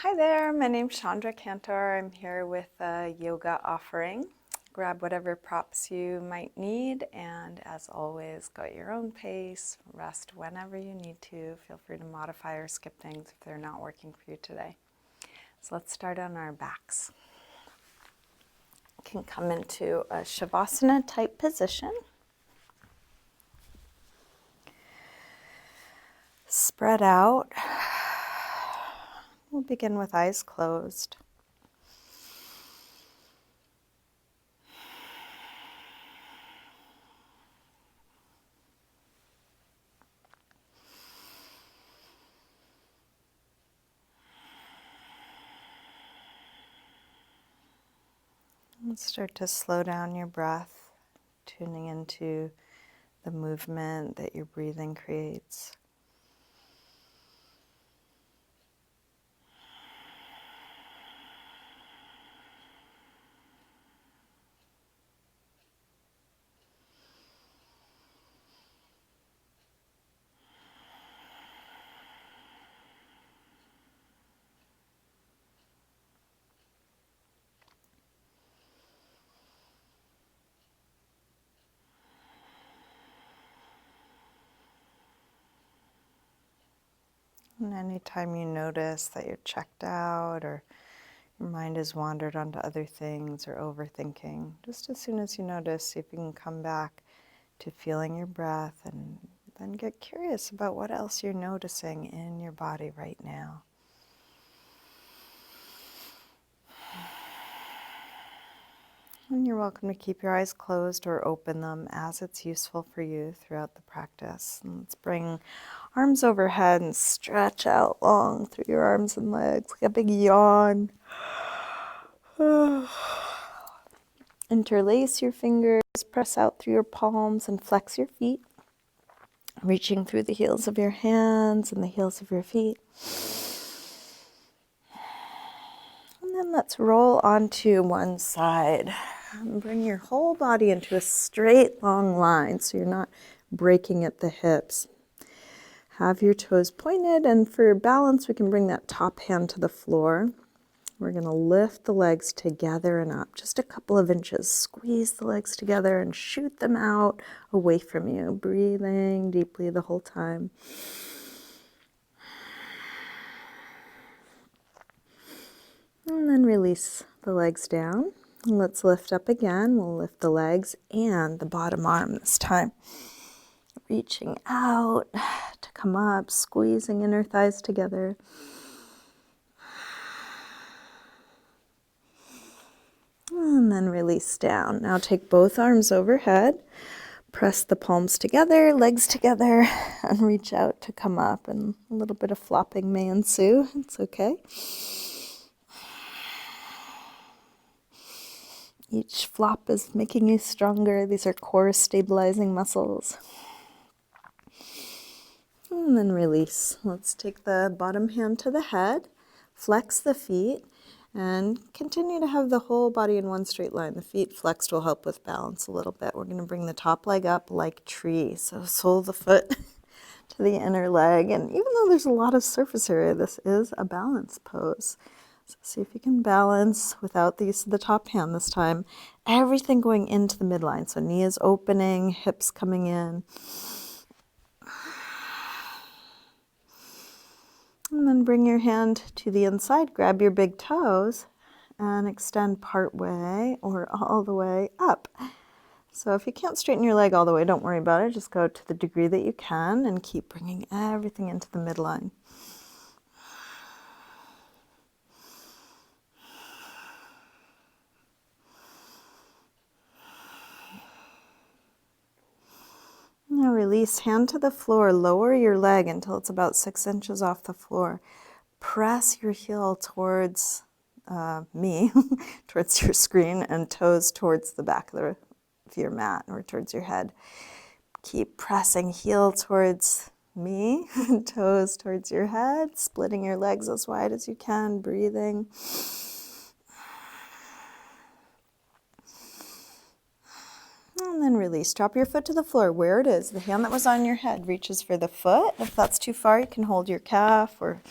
Hi there, my name's Chandra Cantor. I'm here with a yoga offering. Grab whatever props you might need, and as always, go at your own pace. Rest whenever you need to. Feel free to modify or skip things if they're not working for you today. So let's start on our backs. You can come into a Shavasana type position. Spread out. We'll begin with eyes closed. And start to slow down your breath, tuning into the movement that your breathing creates. And anytime you notice that you're checked out or your mind has wandered onto other things or overthinking, just as soon as you notice, see if you can come back to feeling your breath and then get curious about what else you're noticing in your body right now. And you're welcome to keep your eyes closed or open them as it's useful for you throughout the practice. And let's bring arms overhead and stretch out long through your arms and legs, like a big yawn. Interlace your fingers, press out through your palms and flex your feet, reaching through the heels of your hands and the heels of your feet. And then let's roll onto one side. And bring your whole body into a straight, long line so you're not breaking at the hips. Have your toes pointed, and for balance, we can bring that top hand to the floor. We're going to lift the legs together and up, just a couple of inches. Squeeze the legs together and shoot them out away from you, breathing deeply the whole time. And then release the legs down. And let's lift up again. We'll lift the legs and the bottom arm this time. Reaching out to come up, squeezing inner thighs together. And then release down. Now take both arms overhead. Press the palms together, legs together, and reach out to come up. And a little bit of flopping may ensue. It's okay. Each flop is making you stronger. These are core stabilizing muscles. And then release. Let's take the bottom hand to the head, flex the feet, and continue to have the whole body in one straight line. The feet flexed will help with balance a little bit. We're going to bring the top leg up like tree. So sole the foot to the inner leg. And even though there's a lot of surface area, this is a balance pose. So see if you can balance without the use of the top hand this time. Everything going into the midline. So knee is opening, hips coming in. And then bring your hand to the inside, grab your big toes, and extend part way or all the way up. So if you can't straighten your leg all the way, don't worry about it. Just go to the degree that you can and keep bringing everything into the midline. Now release, hand to the floor, lower your leg until it's about 6 inches off the floor. Press your heel towards me, towards your screen, and toes towards the back of your mat or towards your head. Keep pressing, heel towards me, toes towards your head, splitting your legs as wide as you can, breathing. And then release. Drop your foot to the floor where it is. The hand that was on your head reaches for the foot. If that's too far, you can hold your calf or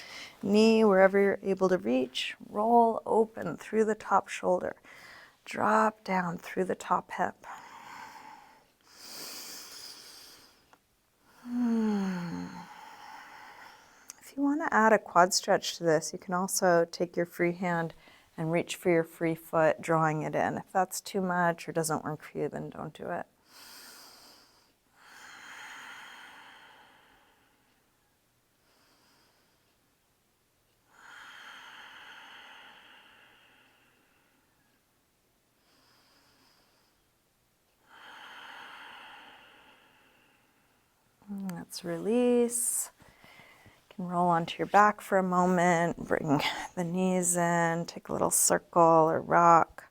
Knee wherever you're able to reach. Roll open through the top shoulder. Drop down through the top hip. If you want to add a quad stretch to this, you can also take your free hand and reach for your free foot, drawing it in. If that's too much or doesn't work for you, then don't do it. Let's release. You can roll onto your back for a moment, bring the knees in, take a little circle or rock.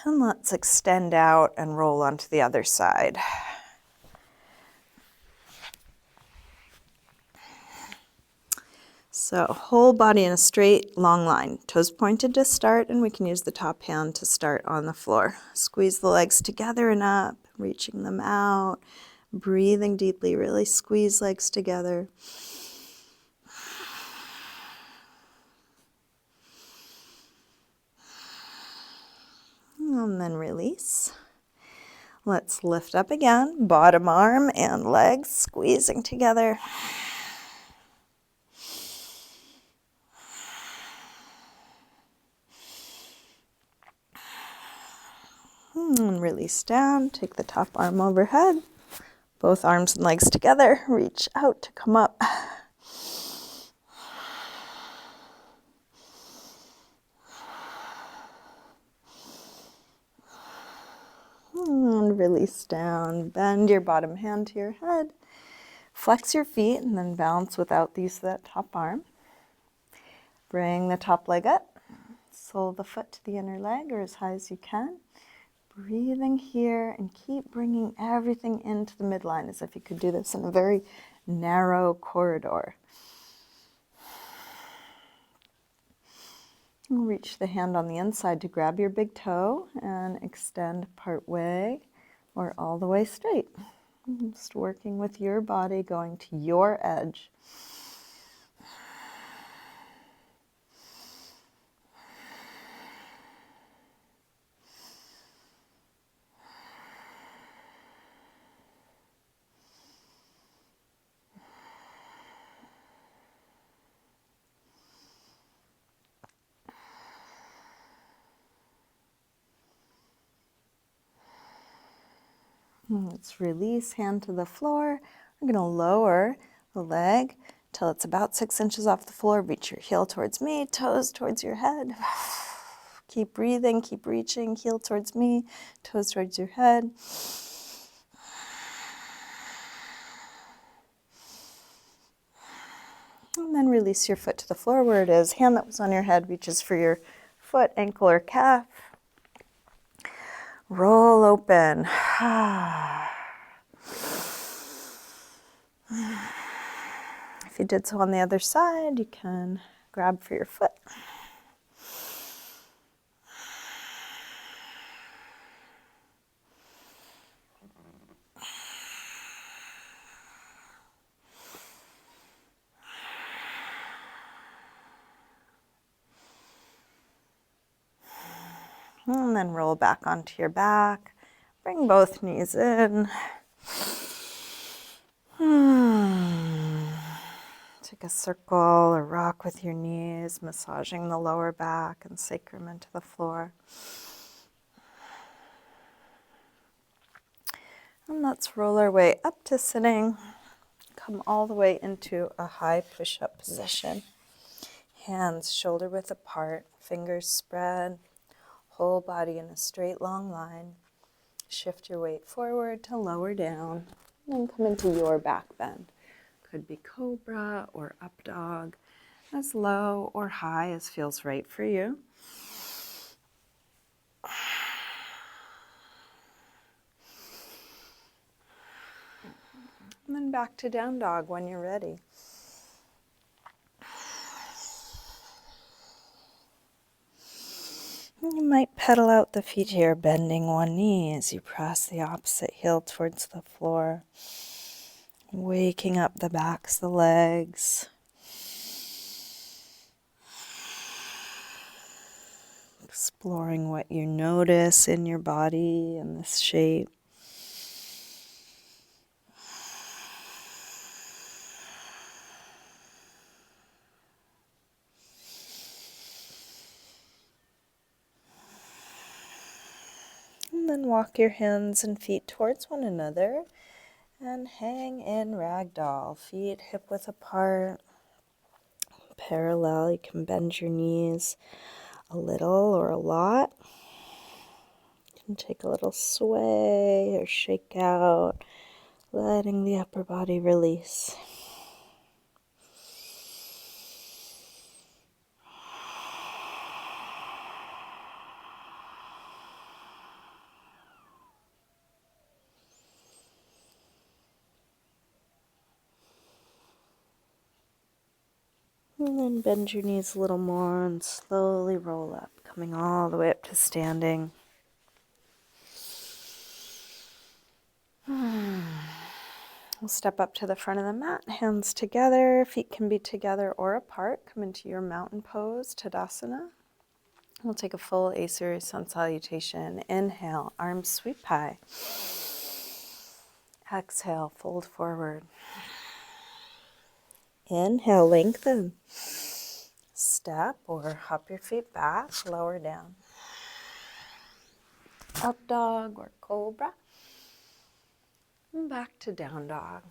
And let's extend out and roll onto the other side. So whole body in a straight, long line. Toes pointed to start, and we can use the top hand to start on the floor. Squeeze the legs together and up, reaching them out. Breathing deeply, really squeeze legs together. And then release. Let's lift up again, bottom arm and legs squeezing together. And release down, take the top arm overhead. Both arms and legs together, reach out to come up. And release down, bend your bottom hand to your head. Flex your feet and then balance without the use of that top arm. Bring the top leg up, sole the foot to the inner leg or as high as you can. Breathing here and keep bringing everything into the midline as if you could do this in a very narrow corridor. Reach the hand on the inside to grab your big toe and extend part way or all the way straight. Just working with your body, going to your edge. Let's release, hand to the floor. We're going to lower the leg till it's about 6 inches off the floor. Reach your heel towards me, toes towards your head. Keep breathing, keep reaching, heel towards me, toes towards your head. And then release your foot to the floor where it is. Hand that was on your head reaches for your foot, ankle, or calf. Roll open. If you did so on the other side, you can grab for your foot. And then roll back onto your back. Bring both knees in. Take a circle or rock with your knees, massaging the lower back and sacrum into the floor. And let's roll our way up to sitting. Come all the way into a high push-up position. Hands shoulder width apart, fingers spread, whole body in a straight long line. Shift your weight forward to lower down, and come into your back bend. Could be cobra or up dog, as low or high as feels right for you. And then back to down dog when you're ready. You might pedal out the feet here, bending one knee as you press the opposite heel towards the floor. Waking up the backs, the legs. Exploring what you notice in your body and this shape. And then walk your hands and feet towards one another and hang in ragdoll. Feet hip width apart, parallel. You can bend your knees a little or a lot. You can take a little sway or shake out, letting the upper body release. And then bend your knees a little more and slowly roll up, coming all the way up to standing. We'll step up to the front of the mat, hands together, feet can be together or apart. Come into your mountain pose, Tadasana. We'll take a full A-series sun salutation. Inhale, arms sweep high. Exhale, fold forward. Inhale, lengthen. Step or hop your feet back, lower down. Up dog or cobra. And back to down dog.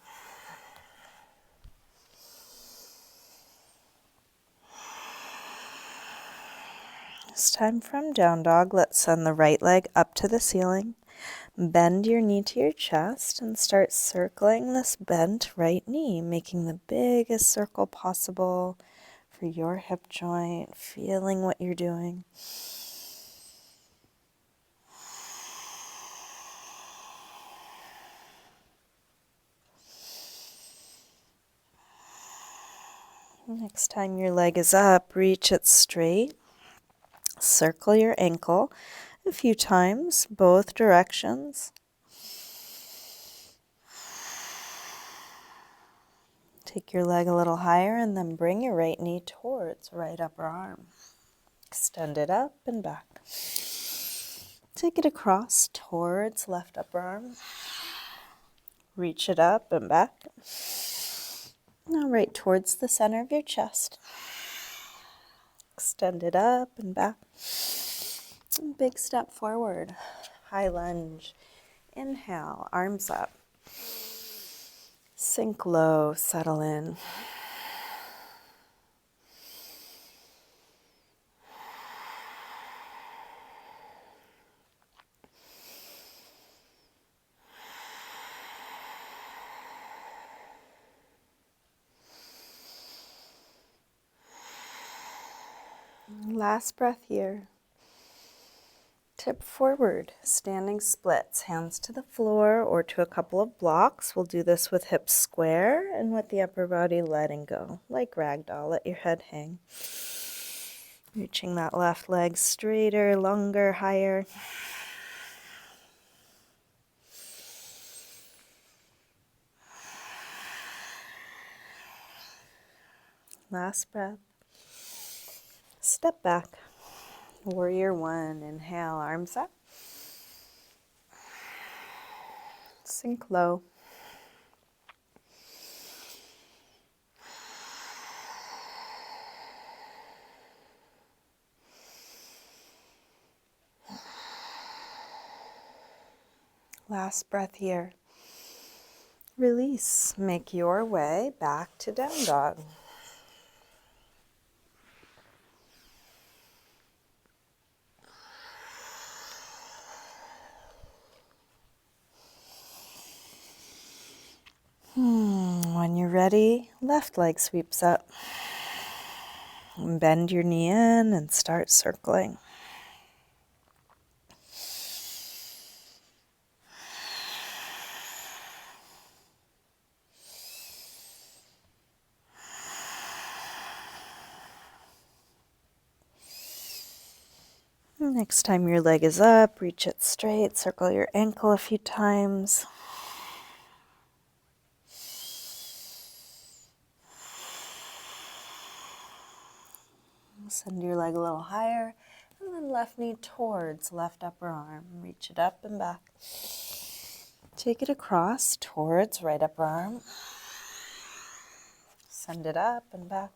This time from down dog, let's send the right leg up to the ceiling. Bend your knee to your chest and start circling this bent right knee, making the biggest circle possible for your hip joint, feeling what you're doing. Next time your leg is up, reach it straight. Circle your ankle a few times, both directions. Take your leg a little higher and then bring your right knee towards right upper arm. Extend it up and back. Take it across towards left upper arm. Reach it up and back. Now right towards the center of your chest. Extend it up and back. And big step forward. High lunge. Inhale, arms up. Sink low, settle in. Last breath here. Tip forward, standing splits, hands to the floor or to a couple of blocks. We'll do this with hips square and with the upper body letting go, like ragdoll. Let your head hang. Reaching that left leg straighter, longer, higher. Last breath. Step back. Warrior one. Inhale, arms up. Sink low. Last breath here. Release. Make your way back to down dog. When you're ready, left leg sweeps up. Bend your knee in and start circling. Next time your leg is up, reach it straight, circle your ankle a few times. Send your leg a little higher, and then And left knee towards left upper arm. Reach it up and back. Take it across towards right upper arm. Send it up and back.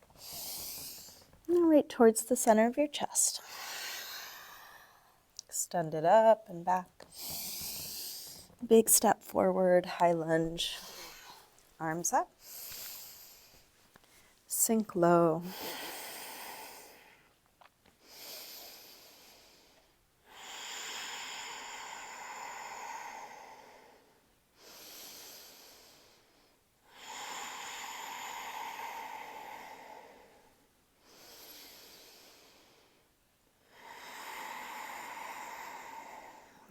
And right towards the center of your chest. Extend it up and back. Big step forward, high lunge. Arms up. Sink low.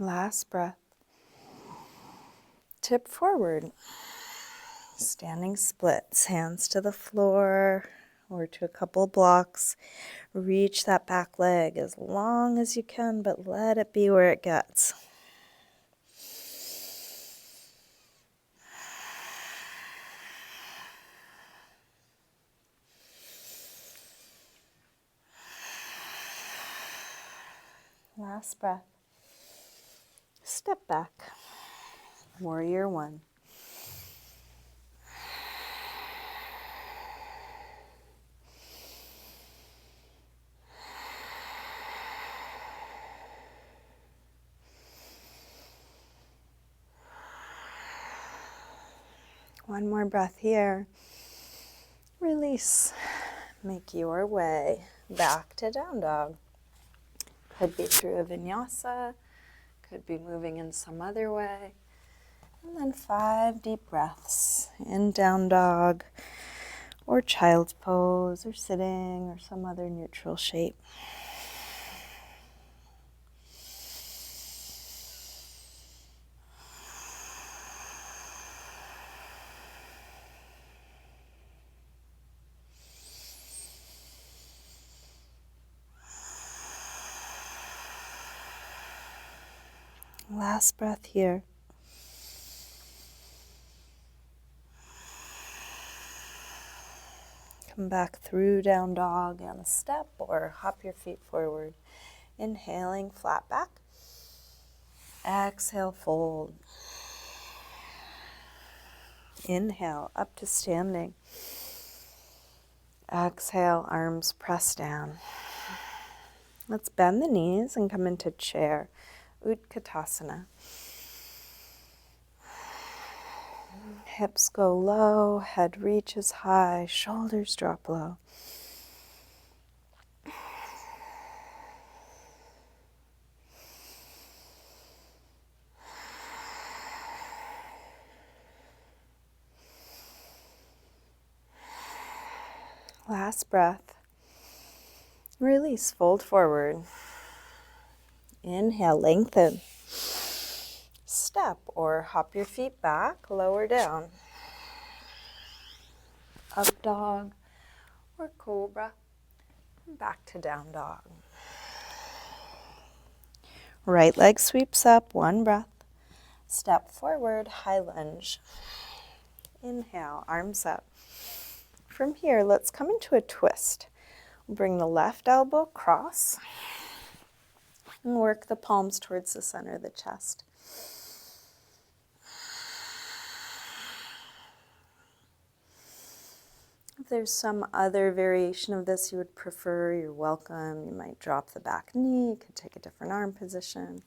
Last breath. Tip forward. Standing splits, hands to the floor or to a couple blocks. Reach that back leg as long as you can, but let it be where it gets. Last breath. Step back. Warrior one. One more breath here. Release. Make your way back to down dog. Could be through a vinyasa, could be moving in some other way. And then 5 deep breaths in down dog or child's pose or sitting or some other neutral shape. Last breath here. Come back through down dog on a step or hop your feet forward. Inhaling, flat back. Exhale, fold. Inhale, up to standing. Exhale, arms press down. Let's bend the knees and come into chair. Utkatasana. Hips go low, head reaches high, shoulders drop low. Last breath. Release, fold forward. Inhale, lengthen. Step or hop your feet back, lower down. Up dog or cobra. Back to down dog. Right leg sweeps up, one breath. Step forward, high lunge. Inhale, arms up. From here, let's come into a twist. Bring the left elbow across and work the palms towards the center of the chest. If there's some other variation of this you would prefer, you're welcome. You might drop the back knee, you could take a different arm position.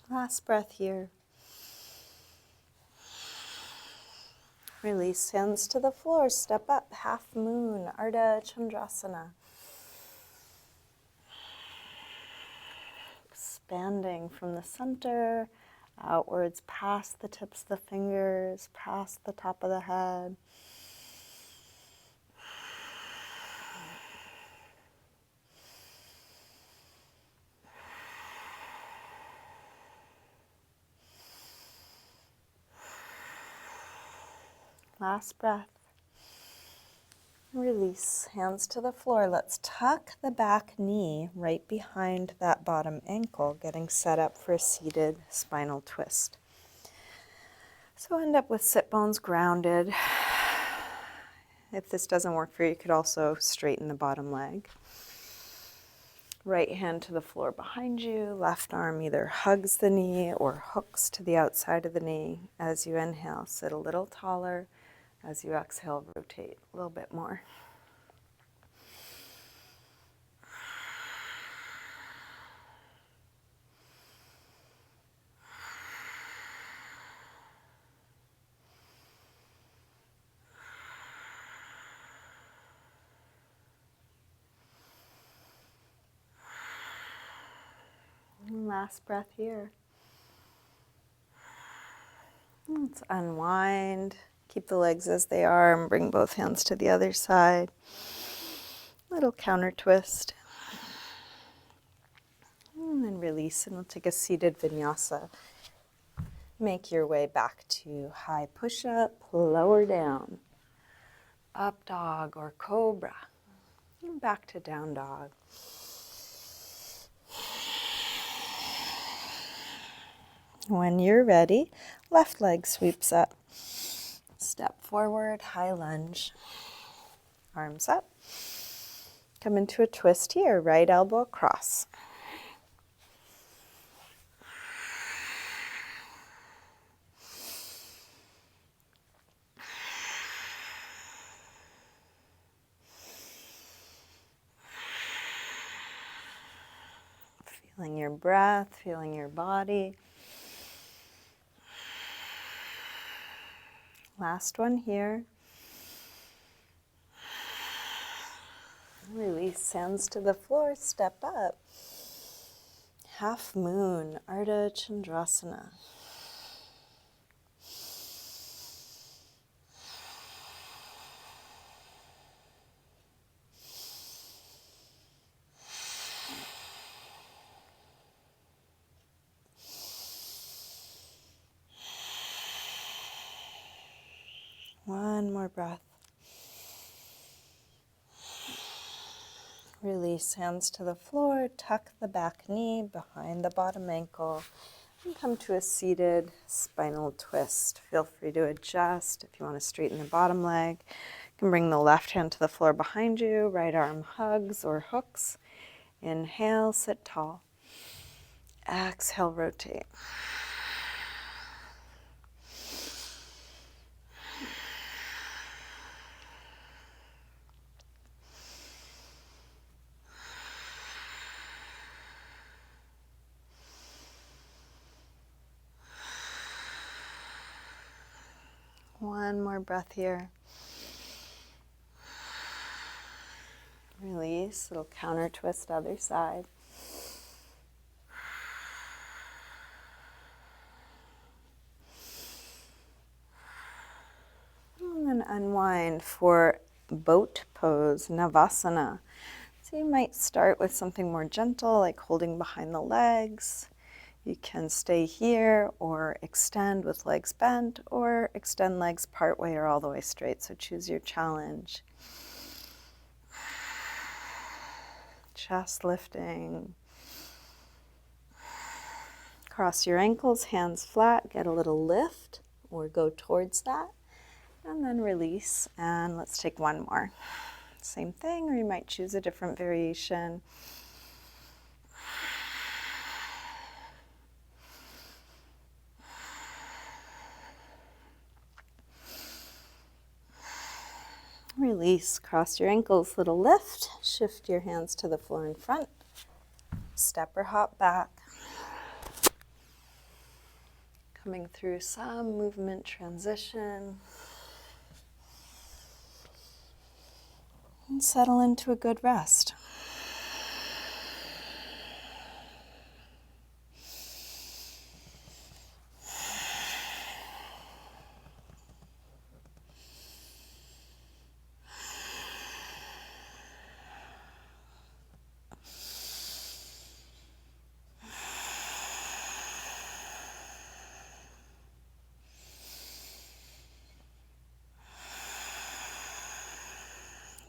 Last breath here. Release, hands to the floor, step up, half moon, Ardha Chandrasana. Expanding from the center, outwards past the tips of the fingers, past the top of the head. Last breath. Release, hands to the floor. Let's tuck the back knee right behind that bottom ankle, getting set up for a seated spinal twist. So end up with sit bones grounded. If this doesn't work for you, you could also straighten the bottom leg. Right hand to the floor behind you, left arm either hugs the knee or hooks to the outside of the knee. As you inhale, sit a little taller. As you exhale, rotate a little bit more. And last breath here. Let's unwind. Keep the legs as they are and bring both hands to the other side. Little counter twist. And then release, and we'll take a seated vinyasa. Make your way back to high push-up, lower down, up dog or cobra, and back to down dog. When you're ready, left leg sweeps up. Step forward, high lunge. Arms up. Come into a twist here, right elbow across. Feeling your breath, feeling your body. Last one here. Release, hands to the floor, step up. Half moon, Ardha Chandrasana. One more breath. Release, hands to the floor, tuck the back knee behind the bottom ankle, and come to a seated spinal twist. Feel free to adjust if you want to straighten the bottom leg. You can bring the left hand to the floor behind you, right arm hugs or hooks. Inhale, sit tall. Exhale, rotate. One more breath here. Release, little counter twist, other side. And then unwind for boat pose, Navasana. So you might start with something more gentle, like holding behind the legs. You can stay here or extend with legs bent, or extend legs part way or all the way straight. So choose your challenge. Chest lifting. Cross your ankles, hands flat, get a little lift or go towards that. And then release, and let's take one more. Same thing, or you might choose a different variation. Release, cross your ankles, little lift, shift your hands to the floor in front, step or hop back. Coming through some movement transition. And settle into a good rest.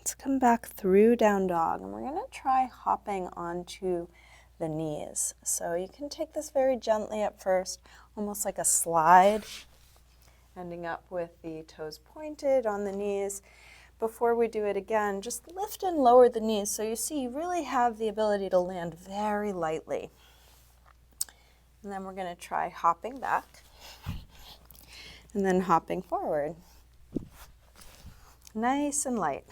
Let's come back through down dog, and we're going to try hopping onto the knees. So you can take this very gently at first, almost like a slide, Ending up with the toes pointed on the knees. Before we do it again, just lift and lower the knees so you see you really have the ability to land very lightly. And then we're going to try hopping back and then hopping forward. Nice and light.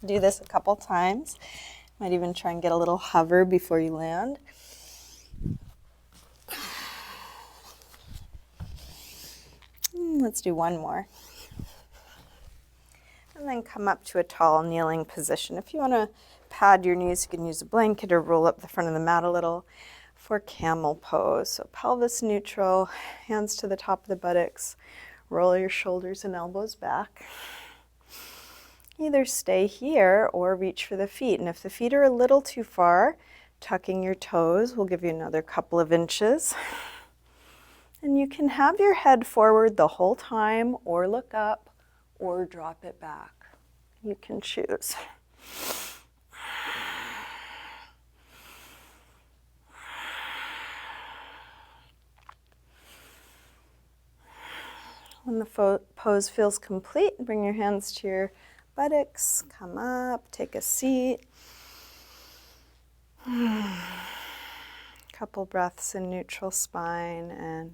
Do this a couple times. Might even try and get a little hover before you land. Let's do one more. And then come up to a tall kneeling position. If you want to pad your knees, you can use a blanket or roll up the front of the mat a little for camel pose. So pelvis neutral, hands to the top of the buttocks. Roll your shoulders and elbows back. Either stay here or reach for the feet. And if the feet are a little too far, tucking your toes will give you another couple of inches. And you can have your head forward the whole time, or look up, or drop it back. You can choose. When the pose feels complete, bring your hands to your buttocks, come up, take a seat. Couple breaths in neutral spine, and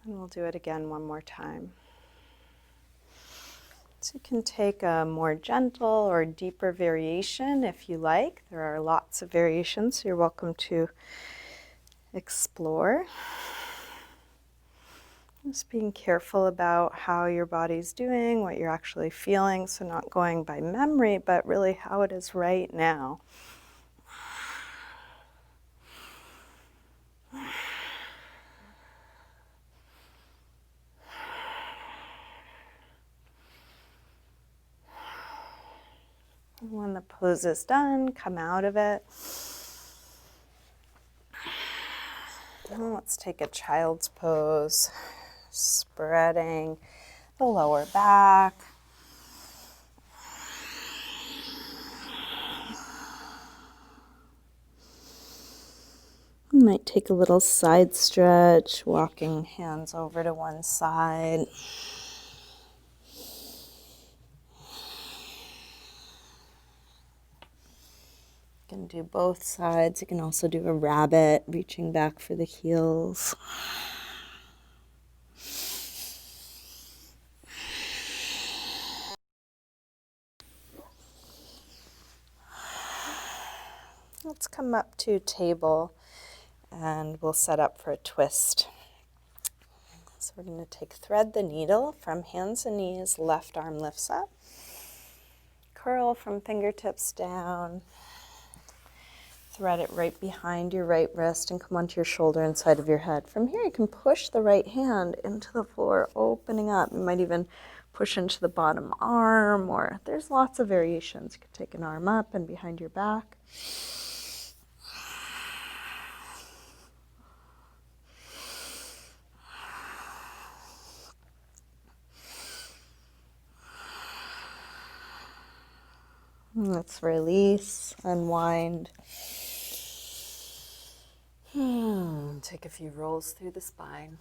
we'll do it again one more time. So you can take a more gentle or deeper variation if you like. There are lots of variations, so you're welcome to explore. Just being careful about how your body's doing, what you're actually feeling, so not going by memory, but really how it is right now. When the pose is done, come out of it. And let's take a child's pose, spreading the lower back. You might take a little side stretch, walking hands over to one side. You can do both sides. You can also do a rabbit, reaching back for the heels. Let's come up to table and we'll set up for a twist. So we're going to thread the needle from hands and knees, left arm lifts up. Curl from fingertips down. Thread it right behind your right wrist and come onto your shoulder and side of your head. From here you can push the right hand into the floor, opening up. You might even push into the bottom arm, or there's lots of variations. You can take an arm up and behind your back. Let's release, unwind. Take a few rolls through the spine.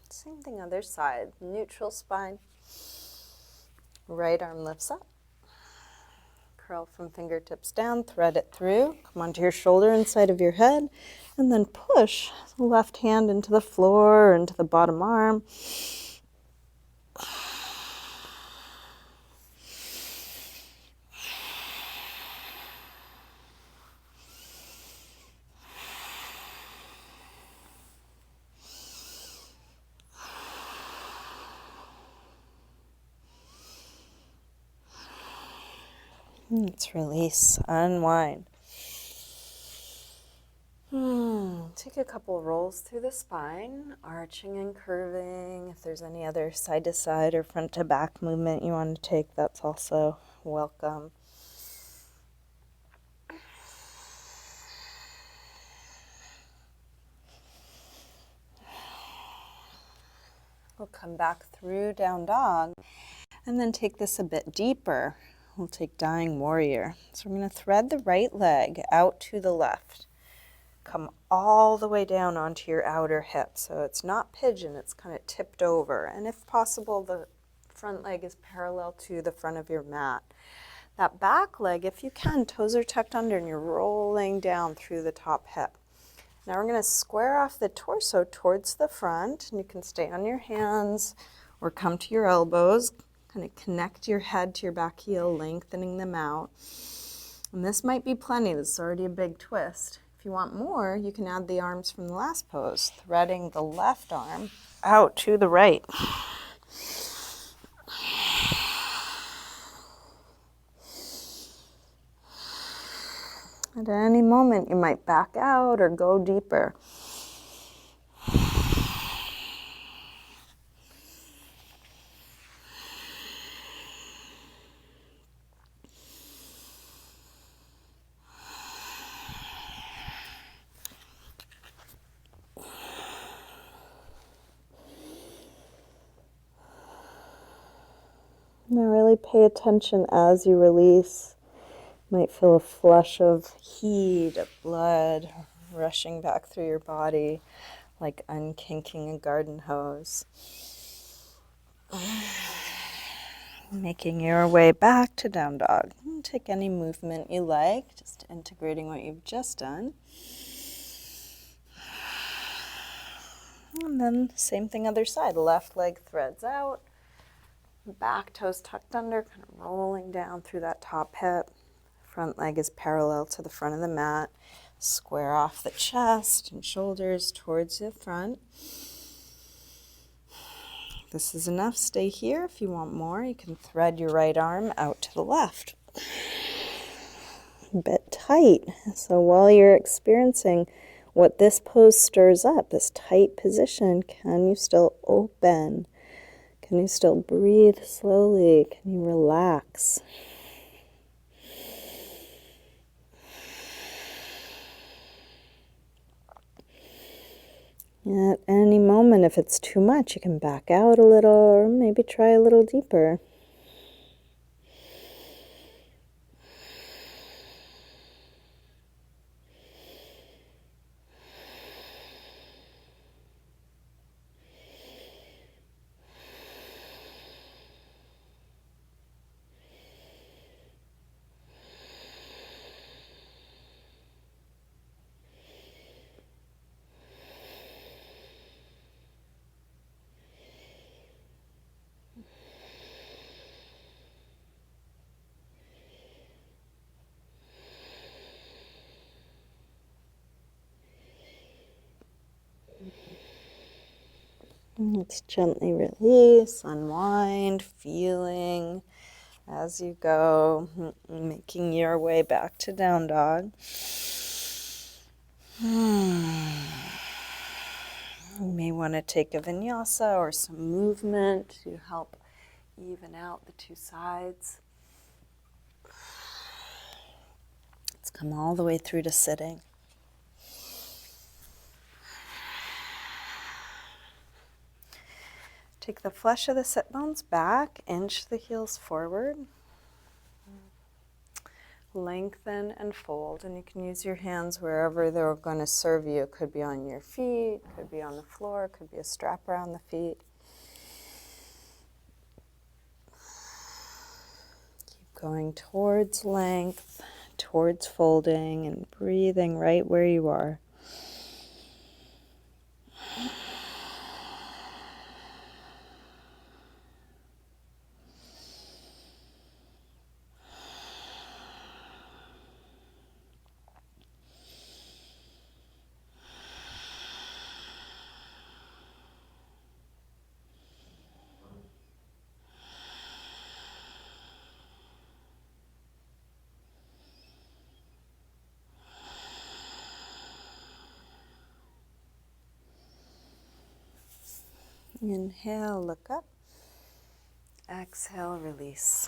Same thing other side, neutral spine. Right arm lifts up. Curl from fingertips down, thread it through. Come onto your shoulder and side of your head, and then push the left hand into the floor or into the bottom arm. Let's release, unwind. Take a couple rolls through the spine, arching and curving. If there's any other side to side or front to back movement you want to take, that's also welcome. We'll come back through down dog and then take this a bit deeper. We'll take Dying Warrior. So we're going to thread the right leg out to the left. Come all the way down onto your outer hip. So it's not pigeon, it's kind of tipped over. And if possible, the front leg is parallel to the front of your mat. That back leg, if you can, toes are tucked under and you're rolling down through the top hip. Now we're going to square off the torso towards the front, and you can stay on your hands or come to your elbows. Kind of connect your head to your back heel, lengthening them out. And this might be plenty. This is already a big twist. If you want more, you can add the arms from the last pose, threading the left arm out to the right. At any moment, you might back out or go deeper. Now really pay attention as you release. You might feel a flush of heat, of blood rushing back through your body like unkinking a garden hose. Making your way back to down dog. Take any movement you like, just integrating what you've just done. And then same thing other side. Left leg threads out. Back toes tucked under, kind of rolling down through that top hip. Front leg is parallel to the front of the mat. Square off the chest and shoulders towards the front. If this is enough, stay here. If you want more, you can thread your right arm out to the left. A bit tight. So while you're experiencing what this pose stirs up, this tight position, can you still open? Can you still breathe slowly? Can you relax? At any moment, if it's too much, you can back out a little or maybe try a little deeper. Let's gently release, unwind, feeling as you go, making your way back to down dog. You may want to take a vinyasa or some movement to help even out the two sides. Let's come all the way through to sitting. Take the flesh of the sit bones back, inch the heels forward. Lengthen and fold, and you can use your hands wherever they're going to serve you. It could be on your feet, could be on the floor, could be a strap around the feet. Keep going towards length, towards folding, and breathing right where you are. Inhale, look up. Exhale, release.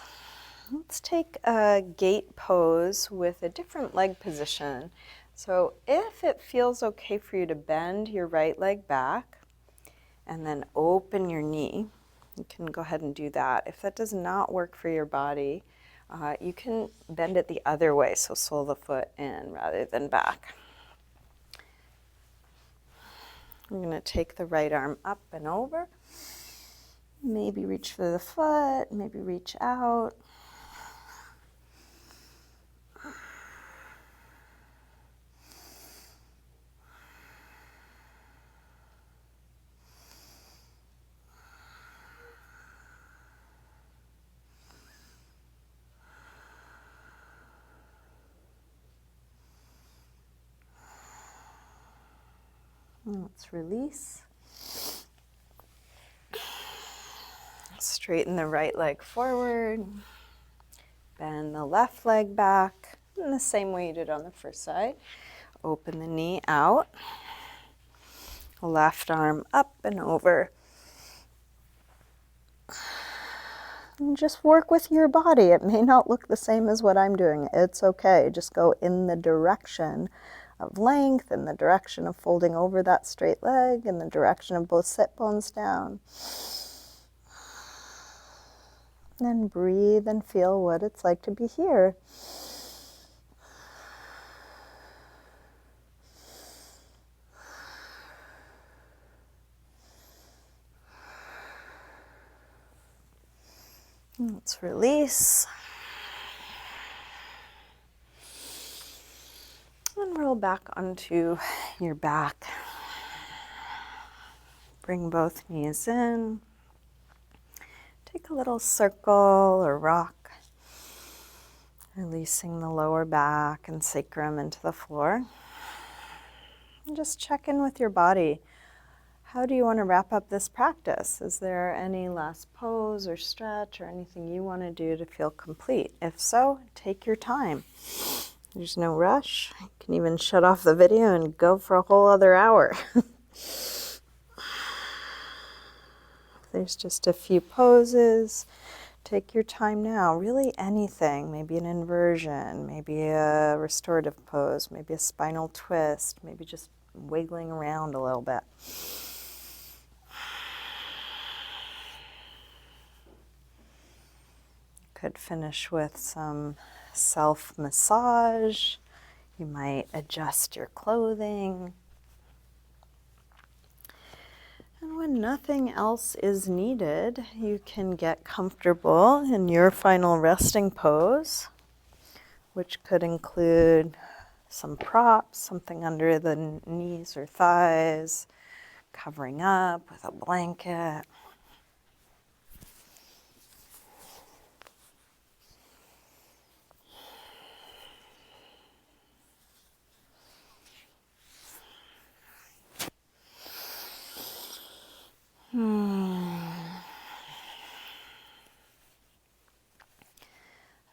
Let's take a gate pose with a different leg position. So if it feels okay for you to bend your right leg back and then open your knee, you can go ahead and do that. If that does not work for your body, You can bend it the other way, so sole the foot in rather than back. I'm going to take the right arm up and over. Maybe reach for the foot, maybe reach out. Let's release. Straighten the right leg forward. Bend the left leg back in the same way you did on the first side. Open the knee out. Left arm up and over. And just work with your body. It may not look the same as what I'm doing. It's okay. Just go in the direction of length, in the direction of folding over that straight leg, in the direction of both sit bones down. Then breathe and feel what it's like to be here. Let's release. And roll back onto your back. Bring both knees in. Take a little circle or rock. Releasing the lower back and sacrum into the floor. And just check in with your body. How do you want to wrap up this practice? Is there any last pose or stretch or anything you want to do to feel complete? If so, take your time. There's no rush. You can even shut off the video and go for a whole other hour. There's just a few poses. Take your time now. Really anything. Maybe an inversion, maybe a restorative pose, maybe a spinal twist, maybe just wiggling around a little bit. Could finish with some self-massage. You might adjust your clothing. And when nothing else is needed, you can get comfortable in your final resting pose, which could include some props, something under the knees or thighs, covering up with a blanket.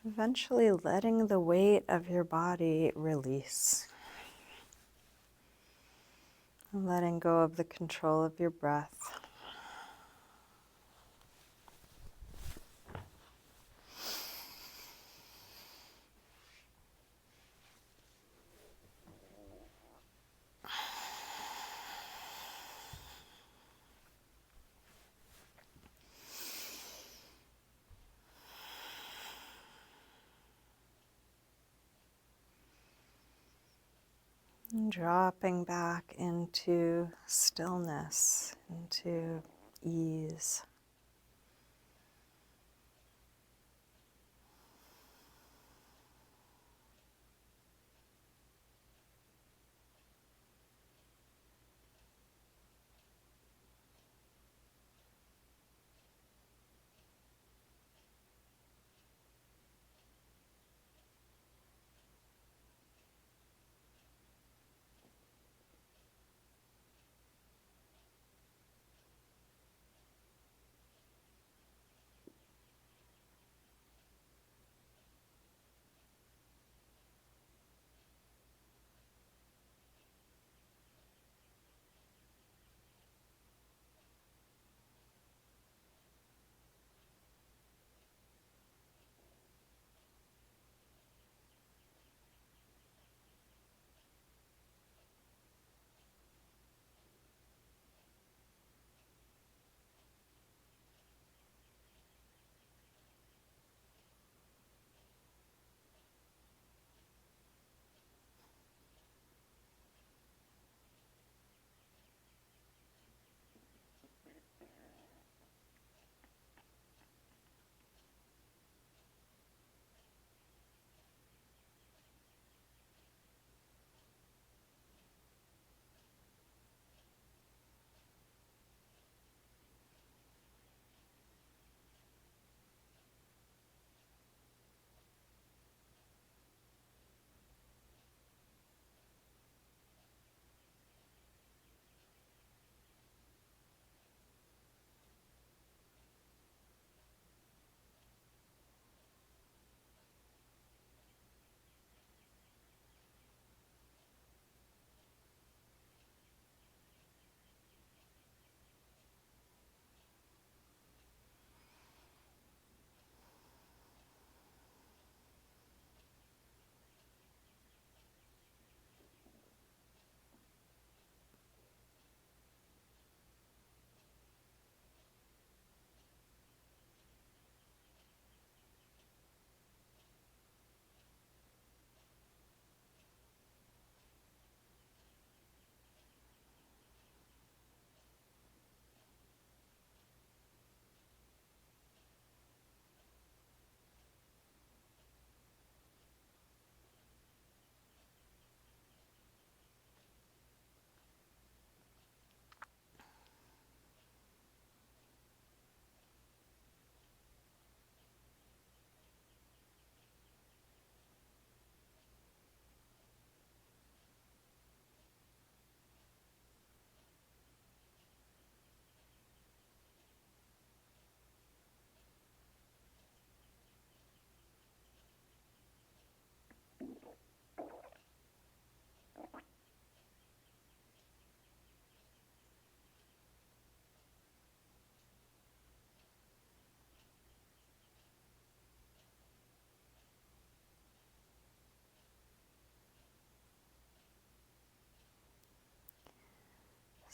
Eventually letting the weight of your body release. And letting go of the control of your breath. And dropping back into stillness, into ease.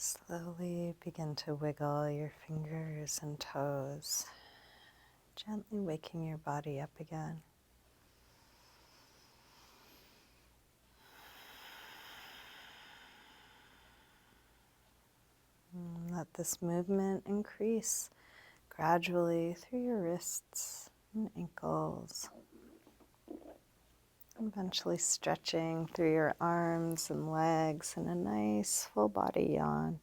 Slowly begin to wiggle your fingers and toes, gently waking your body up again. And let this movement increase gradually through your wrists and ankles, eventually stretching through your arms and legs in a nice full body yawn.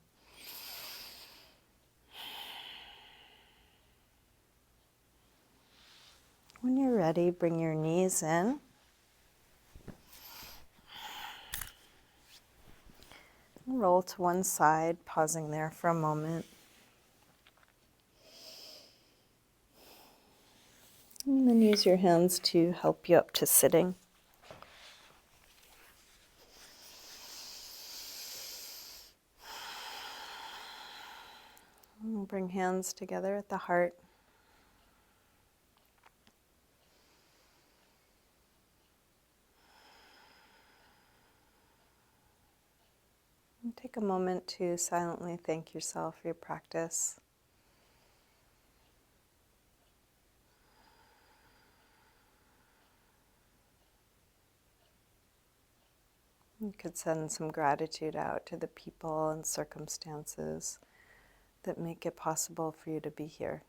When you're ready, bring your knees in. And roll to one side, pausing there for a moment. And then use your hands to help you up to sitting. And bring hands together at the heart. And take a moment to silently thank yourself for your practice. You could send some gratitude out to the people and circumstances that make it possible for you to be here.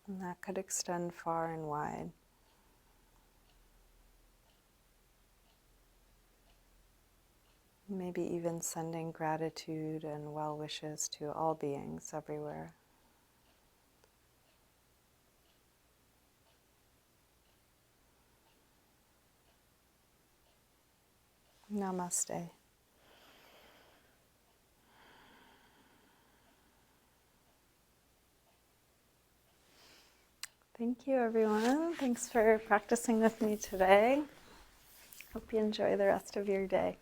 And that could extend far and wide. Maybe even sending gratitude and well wishes to all beings everywhere. Namaste. Thank you, everyone. Thanks for practicing with me today. Hope you enjoy the rest of your day.